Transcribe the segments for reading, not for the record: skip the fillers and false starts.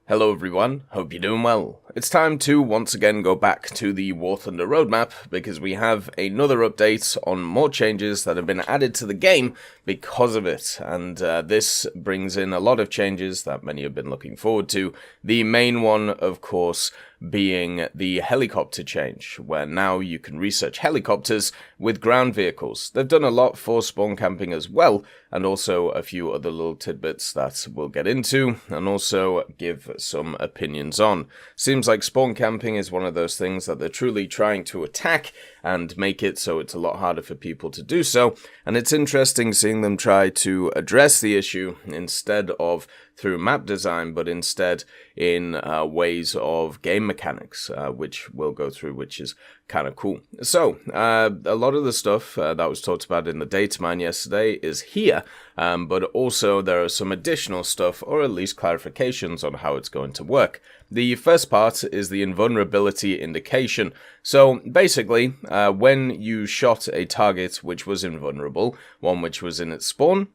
Hello everyone, hope you're doing well. It's time to once again go back to the War Thunder roadmap because we have another update on more changes that have been added to the game because of it, and this brings in a lot of changes that many have been looking forward to. The main one, of course, being the helicopter change, where now you can research helicopters with ground vehicles. They've done a lot for spawn camping as well, and also a few other little tidbits that we'll get into, and also give some opinions on. Seems like spawn camping is one of those things that they're truly trying to attack and make it so it's a lot harder for people to do so, and it's interesting seeing them try to address the issue instead of through map design, but instead in ways of game mechanics, which we'll go through, which is kind of cool. So, a lot of the stuff that was talked about in the data mine yesterday is here, but also there are some additional stuff, or at least clarifications on how it's going to work. The first part is the invulnerability indication. So, basically, when you shot a target which was invulnerable, one which was in its spawn,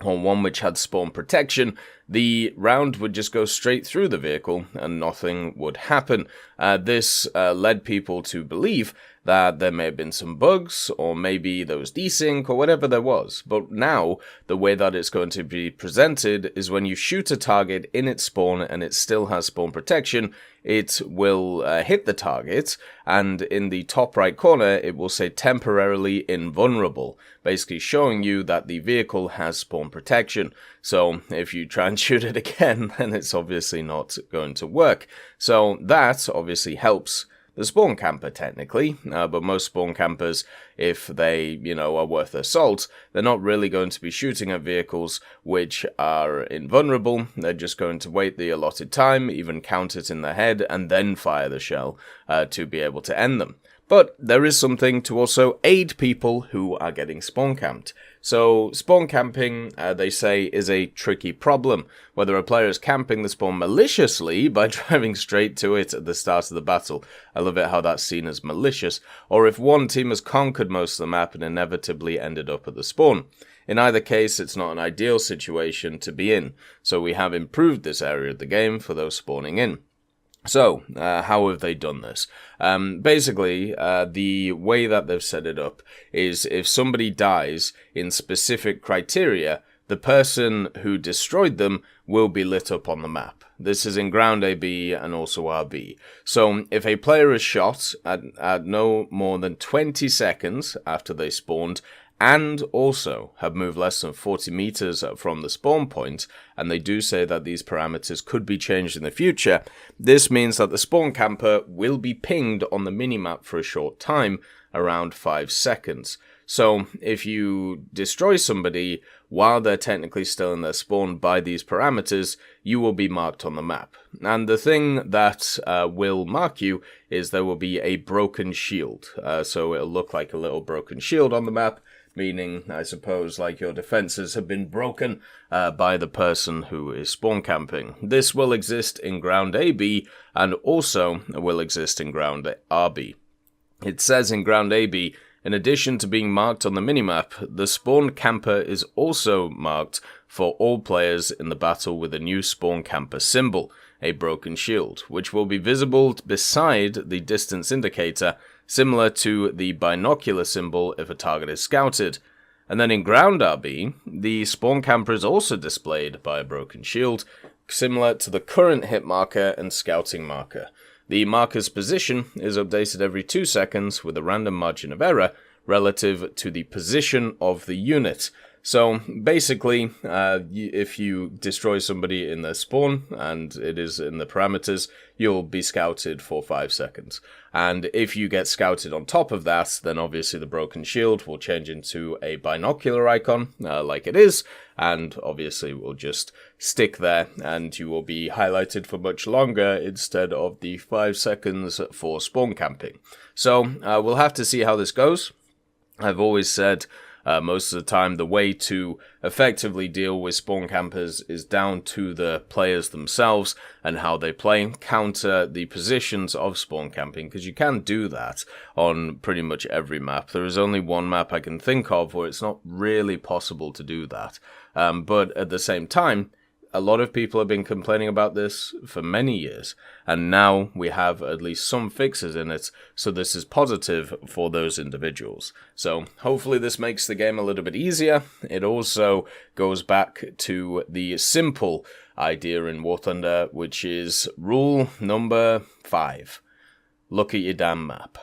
or one which had spawn protection, the round would just go straight through the vehicle and nothing would happen. This led people to believe that there may have been some bugs, or maybe there was desync, or whatever there was. But now, the way that it's going to be presented is when you shoot a target in its spawn and it still has spawn protection, it will hit the target, and in the top right corner, it will say temporarily invulnerable, basically showing you that the vehicle has spawn protection. So if you try and shoot it again, then it's obviously not going to work. So that obviously helps the spawn camper technically, but most spawn campers, if they, are worth their salt, they're not really going to be shooting at vehicles which are invulnerable. They're just going to wait the allotted time, even count it in their head, and then fire the shell to be able to end them. But there is something to also aid people who are getting spawn camped. So spawn camping, they say, is a tricky problem. Whether a player is camping the spawn maliciously by driving straight to it at the start of the battle, I love it how that's seen as malicious, or if one team has conquered most of the map and inevitably ended up at the spawn. In either case, it's not an ideal situation to be in, so we have improved this area of the game for those spawning in. So, how have they done this? Basically, the way that they've set it up is if somebody dies in specific criteria, the person who destroyed them will be lit up on the map. This is in ground AB and also RB. So, if a player is shot at no more than 20 seconds after they spawned, and also have moved less than 40 meters from the spawn point, and they do say that these parameters could be changed in the future, this means that the spawn camper will be pinged on the minimap for a short time, around 5 seconds. So if you destroy somebody while they're technically still in their spawn by these parameters, you will be marked on the map. And the thing that will mark you is there will be a broken shield. So it'll look like a little broken shield on the map, meaning, I suppose, like your defenses have been broken by the person who is spawn camping. This will exist in ground AB and also will exist in ground RB. It says in ground AB, in addition to being marked on the minimap, the spawn camper is also marked for all players in the battle with a new spawn camper symbol, a broken shield, which will be visible beside the distance indicator, similar to the binocular symbol if a target is scouted. And then in ground RB, the spawn camper is also displayed by a broken shield, similar to the current hit marker and scouting marker. The marker's position is updated every 2 seconds with a random margin of error relative to the position of the unit. So basically, if you destroy somebody in their spawn and it is in the parameters, you'll be scouted for 5 seconds. And if you get scouted on top of that, then obviously the broken shield will change into a binocular icon, like it is, and obviously will just stick there, and you will be highlighted for much longer instead of the 5 seconds for spawn camping. So we'll have to see how this goes. I've always said most of the time the way to effectively deal with spawn campers is down to the players themselves and how they play, counter the positions of spawn camping, because you can do that on pretty much every map. There is only one map I can think of where it's not really possible to do that. But at the same time, a lot of people have been complaining about this for many years, and now we have at least some fixes in it, so this is positive for those individuals. So hopefully this makes the game a little bit easier. It also goes back to the simple idea in War Thunder, which is rule number 5. Look at your damn map.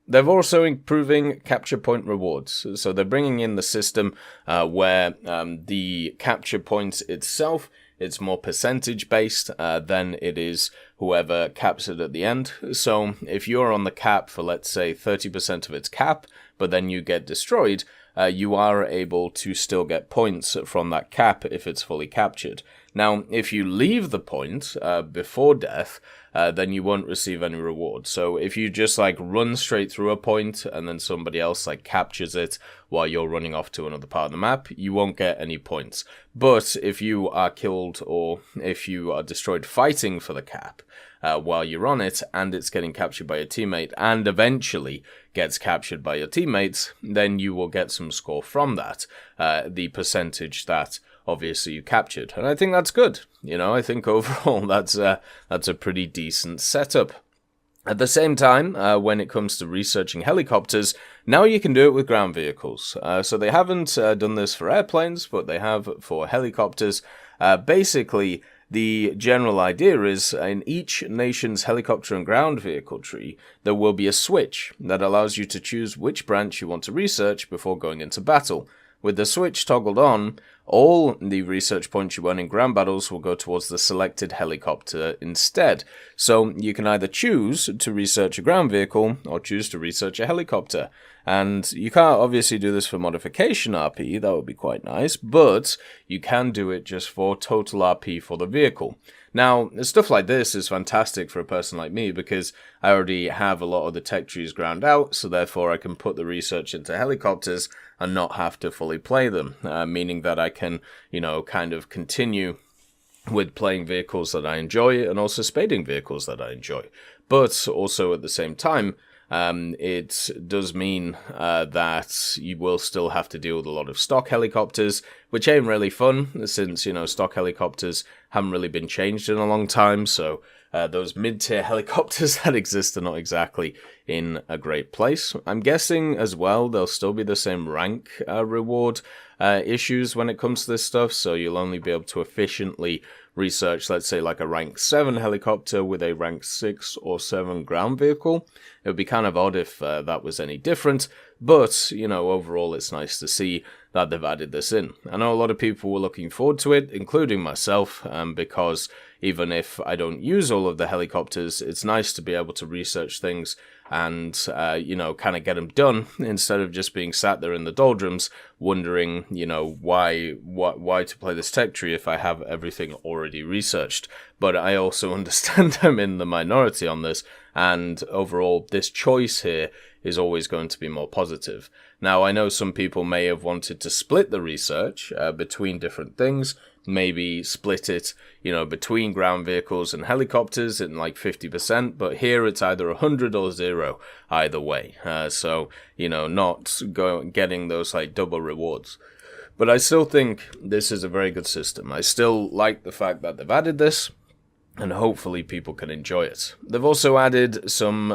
They're also improving capture point rewards. So they're bringing in the system where the capture point itself, it's more percentage based than it is whoever caps it at the end. So if you're on the cap for, let's say, 30% of its cap, but then you get destroyed, you are able to still get points from that cap if it's fully captured. Now, if you leave the point before death, then you won't receive any reward. So if you just like run straight through a point and then somebody else like captures it while you're running off to another part of the map, you won't get any points. But if you are killed or if you are destroyed fighting for the cap while you're on it and it's getting captured by your teammate and eventually gets captured by your teammates, then you will get some score from that, the percentage that obviously you captured. And I think that's good. You know, I think overall that's a pretty decent setup. At the same time, when it comes to researching helicopters, now you can do it with ground vehicles. So they haven't done this for airplanes, but they have for helicopters. Basically, the general idea is in each nation's helicopter and ground vehicle tree, there will be a switch that allows you to choose which branch you want to research before going into battle. With the switch toggled on, all the research points you earn in ground battles will go towards the selected helicopter instead. So you can either choose to research a ground vehicle or choose to research a helicopter. And you can't obviously do this for modification RP, that would be quite nice, but you can do it just for total RP for the vehicle. Now, stuff like this is fantastic for a person like me because I already have a lot of the tech trees ground out, so therefore I can put the research into helicopters and not have to fully play them, meaning that I can, you know, kind of continue with playing vehicles that I enjoy and also spading vehicles that I enjoy. But also at the same time, it does mean that you will still have to deal with a lot of stock helicopters, which ain't really fun since, you know, stock helicopters haven't really been changed in a long time. So those mid-tier helicopters that exist are not exactly in a great place. I'm guessing as well there'll still be the same rank reward issues when it comes to this stuff. So you'll only be able to efficiently research, let's say, like a rank 7 helicopter with a rank 6 or 7 ground vehicle. It would be kind of odd if that was any different, but, you know, overall it's nice to see that they've added this in. I know a lot of people were looking forward to it, including myself, because even if I don't use all of the helicopters, it's nice to be able to research things and, you know, kind of get them done instead of just being sat there in the doldrums wondering, you know, why to play this tech tree if I have everything already researched. But I also understand I'm in the minority on this, and overall this choice here is always going to be more positive. Now, I know some people may have wanted to split the research between different things, maybe split it, you know, between ground vehicles and helicopters in like 50%, but here it's either 100 or 0 either way. So, you know, not getting those like double rewards. But I still think this is a very good system. I still like the fact that they've added this, and hopefully people can enjoy it. They've also added some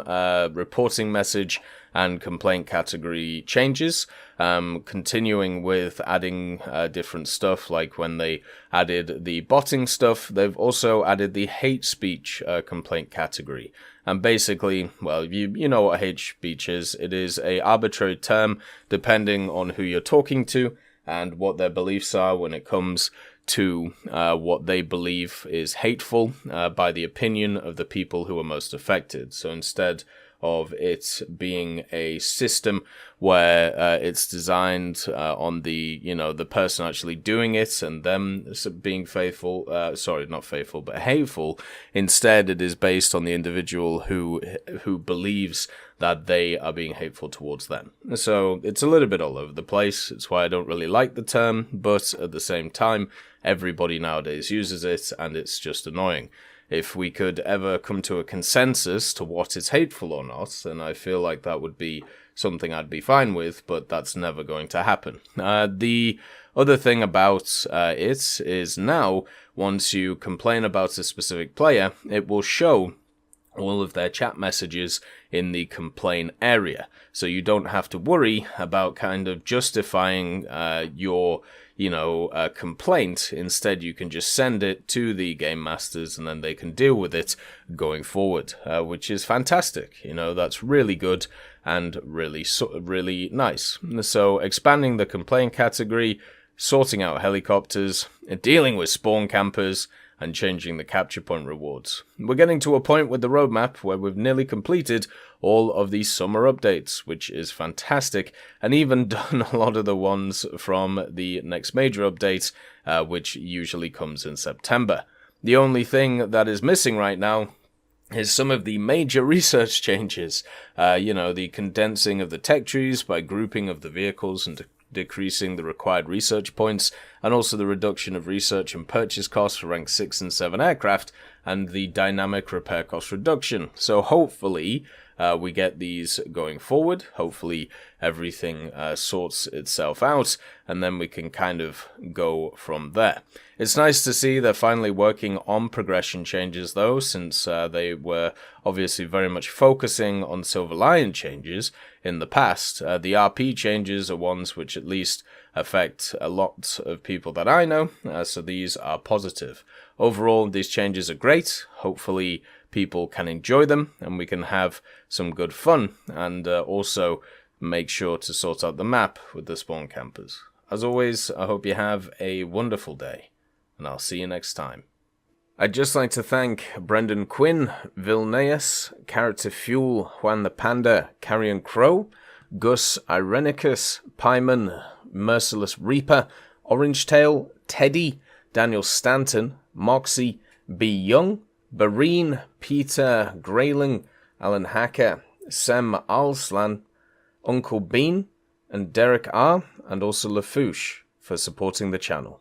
reporting message and complaint category changes, continuing with adding different stuff, like when they added the botting stuff, they've also added the hate speech complaint category. And basically, well, you know what hate speech is. It is a arbitrary term depending on who you're talking to and what their beliefs are when it comes to what they believe is hateful by the opinion of the people who are most affected. So instead of it being a system where it's designed on the, you know, the person actually doing it and them being faithful, not faithful, but hateful, instead it is based on the individual who believes that they are being hateful towards them. So it's a little bit all over the place. It's why I don't really like the term, but at the same time, everybody nowadays uses it, and it's just annoying. if we could ever come to a consensus to what is hateful or not, then I feel like that would be something I'd be fine with, but that's never going to happen. The other thing about it is now, once you complain about a specific player, it will show all of their chat messages in the complain area. So you don't have to worry about kind of justifying your complaint. Instead, you can just send it to the game masters and then they can deal with it going forward, which is fantastic. That's really good and really nice. So expanding the complaint category, sorting out helicopters, dealing with spawn campers, and changing the capture point rewards. We're getting to a point with the roadmap where we've nearly completed all of these summer updates, which is fantastic, and even done a lot of the ones from the next major update, which usually comes in September. The only thing that is missing right now is some of the major research changes. The condensing of the tech trees by grouping of the vehicles and decreasing the required research points, and also the reduction of research and purchase costs for rank 6 and 7 aircraft, and the dynamic repair cost reduction. So hopefully we get these going forward. Hopefully everything sorts itself out, and then we can kind of go from there. It's nice to see they're finally working on progression changes, though, since they were obviously very much focusing on Silver Lion changes in the past. The RP changes are ones which at least affect a lot of people that I know, so these are positive. Overall, these changes are great. Hopefully people can enjoy them and we can have some good fun, and also make sure to sort out the map with the spawn campers. As always, I hope you have a wonderful day, and I'll see you next time. I'd just like to thank Brendan Quinn, Vilneus, Character Fuel, Juan the Panda, Carrion Crow, Gus Irenicus, Pyman, Merciless Reaper, Orange Tail, Teddy, Daniel Stanton, Moxie, B. Young, Bareen, Peter Grayling, Alan Hacker, Sem Alslan, Uncle Bean, and Derek R., and also Lafouche for supporting the channel.